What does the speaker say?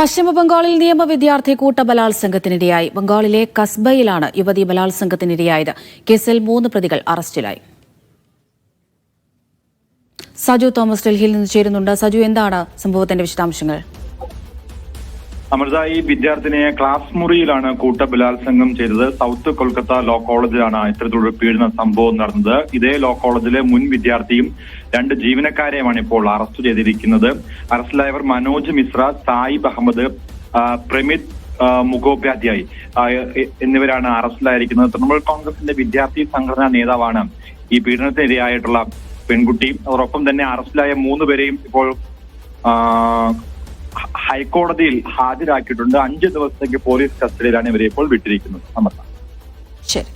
പശ്ചിമബംഗാളിൽ നിയമ വിദ്യാർത്ഥി കൂട്ടബലാത്സംഗത്തിനിരയായി. ബംഗാളിലെ കസ്ബയിലാണ് യുവതി ബലാത്സംഗത്തിനിരയായത്. കേസിൽ 3 പ്രതികൾ അറസ്റ്റിലായി. സജു തോമസ് ഡൽഹിയിൽ നിന്ന് ചേരുന്നുണ്ട്. സജു, എന്താണ് സംഭവത്തിന്റെ വിശദാംശങ്ങൾ? അമൃത, ഈ വിദ്യാർത്ഥിനിയെ ക്ലാസ് മുറിയിലാണ് കൂട്ടബലാത്സംഗം ചെയ്തത്. സൗത്ത് കൊൽക്കത്ത ലോ കോളേജിലാണ് ഇത്തരത്തിലുള്ള പീഡന സംഭവം നടന്നത്. ഇതേ ലോ കോളേജിലെ മുൻ വിദ്യാർത്ഥിയും 2 ജീവനക്കാരെയുമാണ് ഇപ്പോൾ അറസ്റ്റ് ചെയ്തിരിക്കുന്നത്. അറസ്റ്റിലായവർ മനോജ് മിശ്ര, സായിബ് അഹമ്മദ്, പ്രമിത് മുഖോപാധ്യായ് എന്നിവരാണ് അറസ്റ്റിലായിരിക്കുന്നത്. തൃണമൂൽ കോൺഗ്രസിന്റെ വിദ്യാർത്ഥി സംഘടനാ നേതാവാണ് ഈ പീഡനത്തിനിരയായിട്ടുള്ള പെൺകുട്ടി. അതോടൊപ്പം തന്നെ അറസ്റ്റിലായ 3 പേരെയും ഇപ്പോൾ ഹൈക്കോടതിയിൽ ഹാജരാക്കിയിട്ടുണ്ട്. 5 ദിവസത്തേക്ക് പോലീസ് കസ്റ്റഡിയിലാണ് ഇവരെ ഇപ്പോൾ വിട്ടിരിക്കുന്നത്. ശരി.